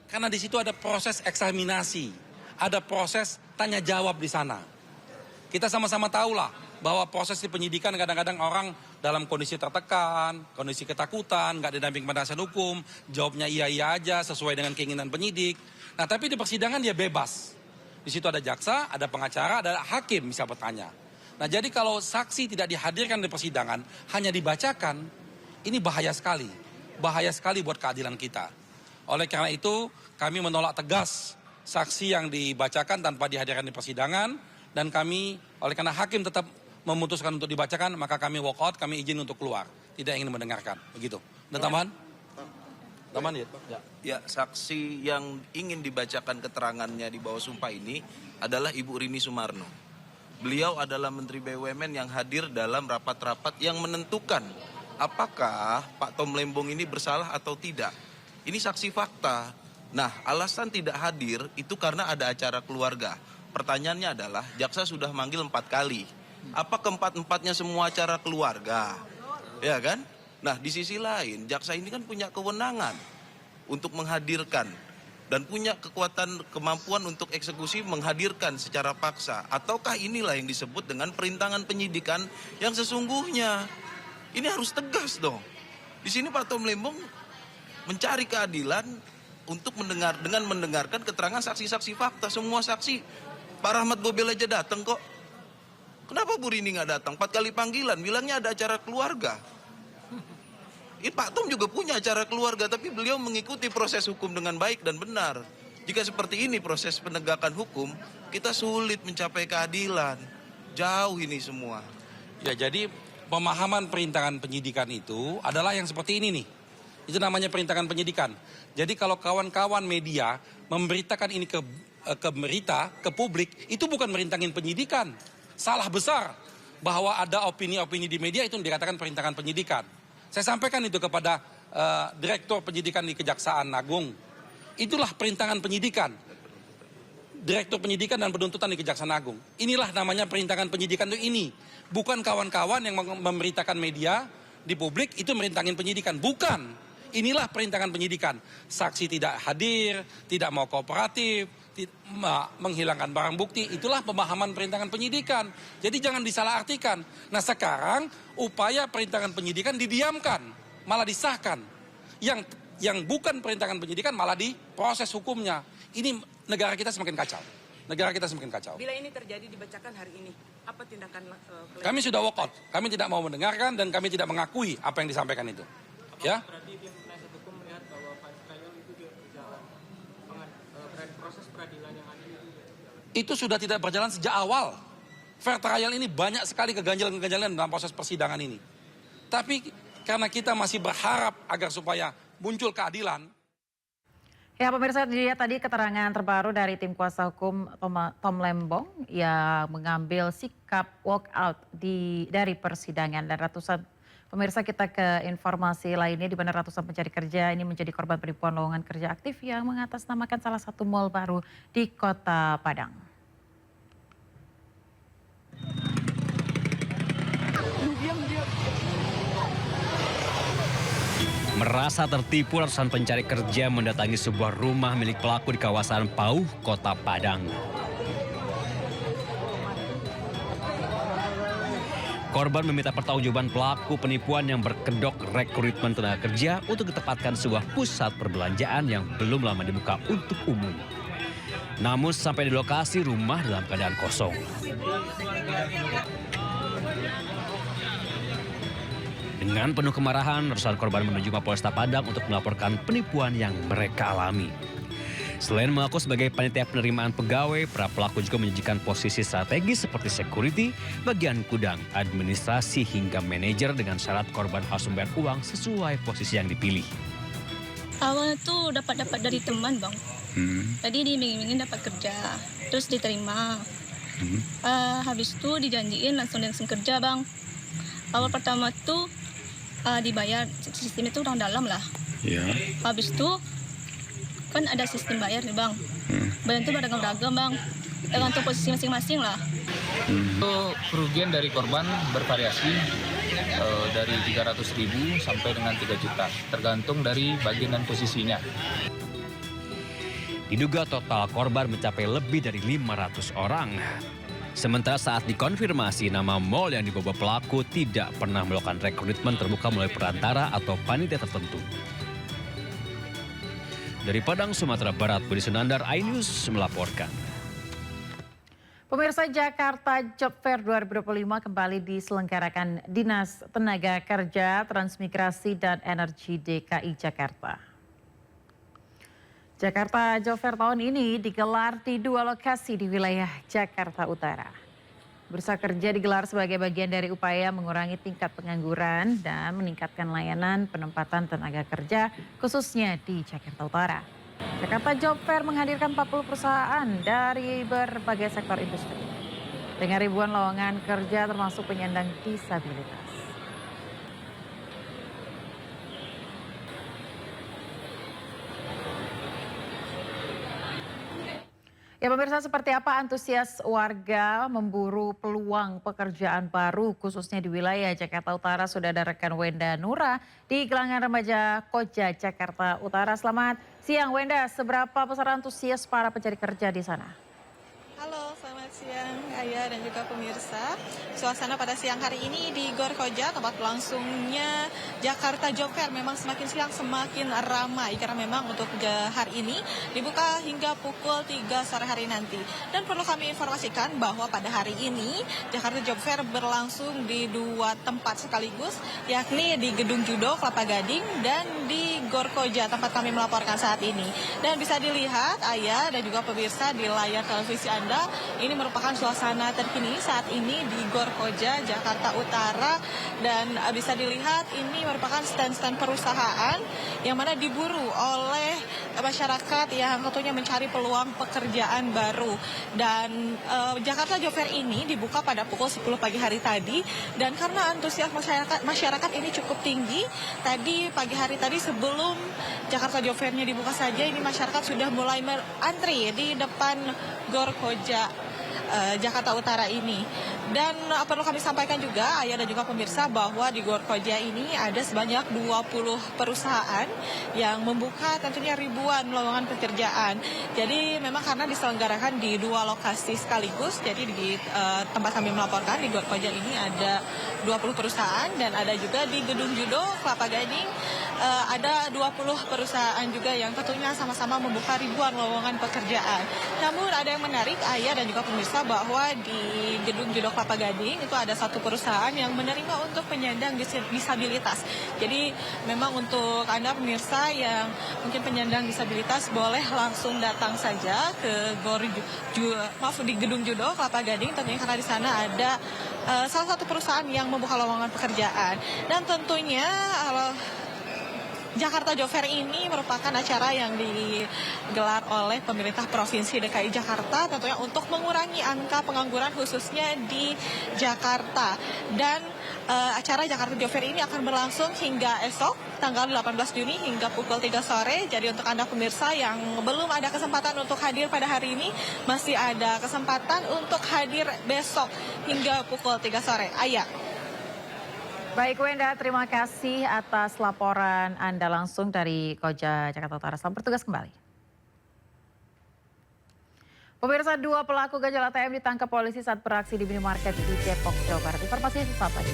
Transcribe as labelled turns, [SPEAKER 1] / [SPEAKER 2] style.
[SPEAKER 1] Karena di situ ada proses eksaminasi, ada proses tanya jawab di sana. Kita sama-sama tahulah bahwa proses di penyidikan kadang-kadang orang dalam kondisi tertekan, kondisi ketakutan, nggak didamping penasihat hukum, jawabnya iya-iya aja sesuai dengan keinginan penyidik. Nah, tapi di persidangan dia bebas. Di situ ada jaksa, ada pengacara, ada hakim bisa bertanya. Nah, jadi kalau saksi tidak dihadirkan di persidangan, hanya dibacakan, ini bahaya sekali. Bahaya sekali buat keadilan kita. Oleh karena itu, kami menolak tegas saksi yang dibacakan tanpa dihadirkan di persidangan, dan kami, oleh karena hakim tetap memutuskan untuk dibacakan, maka kami walk out, kami izin untuk keluar. Tidak ingin mendengarkan, begitu. Dan tambahan? Tambahan ya?
[SPEAKER 2] Ya, saksi yang ingin dibacakan keterangannya di bawah sumpah ini adalah Ibu Rini Sumarno. Beliau adalah Menteri BUMN yang hadir dalam rapat-rapat yang menentukan apakah Pak Tom Lembong ini bersalah atau tidak. Ini saksi fakta. Nah, alasan tidak hadir itu karena ada acara keluarga. Pertanyaannya adalah, jaksa sudah manggil 4 kali. Apa keempat-empatnya semua acara keluarga? Ya kan? Nah, di sisi lain, jaksa ini kan punya kewenangan untuk menghadirkan dan punya kemampuan untuk eksekusi menghadirkan secara paksa. Ataukah inilah yang disebut dengan perintangan penyidikan yang sesungguhnya? Ini harus tegas dong. Di sini Pak Tom Lembong mencari keadilan untuk dengan mendengarkan keterangan saksi-saksi fakta. Semua saksi, Pak Rahmat Gobel aja datang kok. Kenapa Bu Rini nggak datang? 4 kali panggilan, bilangnya ada acara keluarga. Ini Pak Tom juga punya acara keluarga, tapi beliau mengikuti proses hukum dengan baik dan benar. Jika seperti ini proses penegakan hukum, kita sulit mencapai keadilan. Jauh ini semua.
[SPEAKER 1] Ya, jadi pemahaman perintangan penyidikan itu adalah yang seperti ini nih. Itu namanya perintangan penyidikan. Jadi kalau kawan-kawan media memberitakan ini ke berita, ke publik, itu bukan merintangin penyidikan. Salah besar bahwa ada opini-opini di media itu dikatakan perintangan penyidikan. Saya sampaikan itu kepada Direktur Penyidikan di Kejaksaan Agung. Itulah perintangan penyidikan. Direktur Penyidikan dan Penuntutan di Kejaksaan Agung. Inilah namanya perintangan penyidikan itu ini. Bukan kawan-kawan yang memberitakan media di publik itu merintangin penyidikan. Bukan. Inilah perintangan penyidikan. Saksi tidak hadir, tidak mau kooperatif, menghilangkan barang bukti. Itulah pemahaman perintangan penyidikan. Jadi jangan disalahartikan. Nah, sekarang upaya perintangan penyidikan didiamkan, malah disahkan. Yang bukan perintangan penyidikan malah diproses hukumnya. Ini negara kita semakin kacau. Negara kita semakin kacau.
[SPEAKER 3] Bila ini terjadi dibacakan hari ini, apa tindakan?
[SPEAKER 1] Kami sudah walk out. Kami tidak mau mendengarkan dan kami tidak mengakui apa yang disampaikan itu. Ya.
[SPEAKER 4] Berarti tim penasihat hukum melihat bahwa trial itu juga berjalan, proses peradilan yang ada
[SPEAKER 1] itu sudah tidak berjalan sejak awal. Fair trial ini banyak sekali keganjalan-keganjalan dalam proses persidangan ini. Tapi karena kita masih berharap agar supaya muncul keadilan.
[SPEAKER 5] Ya, pemirsa, dia tadi keterangan terbaru dari tim kuasa hukum Tom Lembong yang mengambil sikap walk out dari persidangan. Dan ratusan pemirsa, kita ke informasi lainnya di mana ratusan pencari kerja ini menjadi korban penipuan lowongan kerja aktif yang mengatasnamakan salah satu mal baru di Kota Padang.
[SPEAKER 6] Merasa tertipu, ratusan pencari kerja mendatangi sebuah rumah milik pelaku di kawasan Pauh, Kota Padang. Korban meminta pertanggungjawaban pelaku penipuan yang berkedok rekrutmen tenaga kerja untuk ditempatkan sebuah pusat perbelanjaan yang belum lama dibuka untuk umum. Namun sampai di lokasi, rumah dalam keadaan kosong. Dengan penuh kemarahan, ratusan korban menuju Mapolresta Padang untuk melaporkan penipuan yang mereka alami. Selain mengaku sebagai panitia penerimaan pegawai, para pelaku juga menjanjikan posisi strategis seperti security, bagian gudang, administrasi hingga manajer dengan syarat korban harus membayar uang sesuai posisi yang dipilih.
[SPEAKER 7] Awalnya tuh dapat dari teman, Bang. Tadi diiming-imingin dapat kerja, terus diterima. Habis itu dijanjiin langsung kerja, Bang. Awal pertama tuh dibayar, sistem itu orang dalam lah.
[SPEAKER 6] Ya.
[SPEAKER 7] Habis itu kan ada sistem bayar nih, Bang. Bayar itu beragam-ragam, Bang. Tergantung posisi masing-masing lah.
[SPEAKER 4] Kerugian dari korban bervariasi dari 300.000 sampai dengan 3 juta, tergantung dari bagian dan posisinya.
[SPEAKER 6] Diduga total korban mencapai lebih dari 500 orang. Sementara saat dikonfirmasi, nama mal yang dibawa pelaku tidak pernah melakukan rekrutmen terbuka melalui perantara atau panitia tertentu. Dari Padang, Sumatera Barat, Budi Sunandar, iNews melaporkan.
[SPEAKER 5] Pemirsa, Jakarta Job Fair 2025 kembali diselenggarakan Dinas Tenaga Kerja, Transmigrasi, dan Energi DKI Jakarta. Jakarta Job Fair tahun ini digelar di 2 lokasi di wilayah Jakarta Utara. Bursa kerja digelar sebagai bagian dari upaya mengurangi tingkat pengangguran dan meningkatkan layanan penempatan tenaga kerja khususnya di Jakarta Utara. Jakarta Job Fair menghadirkan 40 perusahaan dari berbagai sektor industri dengan ribuan lowongan kerja termasuk penyandang disabilitas. Ya pemirsa, seperti apa antusias warga memburu peluang pekerjaan baru khususnya di wilayah Jakarta Utara, sudah ada rekan Wenda Nura di Gelangan Remaja Koja, Jakarta Utara. Selamat siang Wenda, seberapa besar antusias para pencari kerja di sana?
[SPEAKER 8] Halo, selamat siang Ayah dan juga pemirsa. Suasana pada siang hari ini di Gor Koja, tempat berlangsungnya Jakarta Job Fair, memang semakin siang semakin ramai karena memang untuk hari ini dibuka hingga pukul 3 sore hari nanti. Dan perlu kami informasikan bahwa pada hari ini Jakarta Job Fair berlangsung di 2 tempat sekaligus, yakni di Gedung Judo Kelapa Gading dan di Gor Koja, tempat kami melaporkan saat ini. Dan bisa dilihat Ayah dan juga pemirsa di layar televisi Anda, ini merupakan suasana terkini saat ini di Gor Koja, Jakarta Utara, dan bisa dilihat ini merupakan stand-stand perusahaan yang mana diburu oleh masyarakat yang tentunya mencari peluang pekerjaan baru. Dan Jakarta Job Fair ini dibuka pada pukul 10 pagi hari tadi, dan karena antusias masyarakat ini cukup tinggi, tadi pagi hari tadi sebelum Jakarta Job Fair-nya dibuka saja, ini masyarakat sudah mulai antri di depan Gor Koja Jakarta Utara ini. Dan perlu kami sampaikan juga Ayah dan juga pemirsa bahwa di Gor Koja ini ada sebanyak 20 perusahaan yang membuka tentunya ribuan lowongan pekerjaan. Jadi memang karena diselenggarakan di 2 lokasi sekaligus, jadi di tempat kami melaporkan di Gor Koja ini ada 20 perusahaan, dan ada juga di Gedung Judo Kelapa Gading ada 20 perusahaan juga yang tentunya sama-sama membuka ribuan lowongan pekerjaan. Namun ada yang menarik Ayah dan juga pemirsa, bahwa di Gedung Judo Kelapa Gading itu ada satu perusahaan yang menerima untuk penyandang disabilitas. Jadi memang untuk Anda pemirsa yang mungkin penyandang disabilitas boleh langsung datang saja ke di Gedung Judo Kelapa Gading, tentunya karena di sana ada salah satu perusahaan yang membuka lowongan pekerjaan. Dan tentunya Jakarta Job Fair ini merupakan acara yang digelar oleh pemerintah Provinsi DKI Jakarta tentunya untuk mengurangi angka pengangguran khususnya di Jakarta. Dan acara Jakarta Job Fair ini akan berlangsung hingga esok tanggal 18 Juni hingga pukul 3 sore. Jadi untuk Anda pemirsa yang belum ada kesempatan untuk hadir pada hari ini, masih ada kesempatan untuk hadir besok hingga pukul 3 sore. Ayah.
[SPEAKER 5] Baik Wenda, terima kasih atas laporan Anda langsung dari Koja, Jakarta Utara. Selamat bertugas kembali. Pemirsa, 2 pelaku gajal ATM ditangkap polisi saat beraksi di minimarket di Depok, Jawa Barat. Informasi sesaat lagi.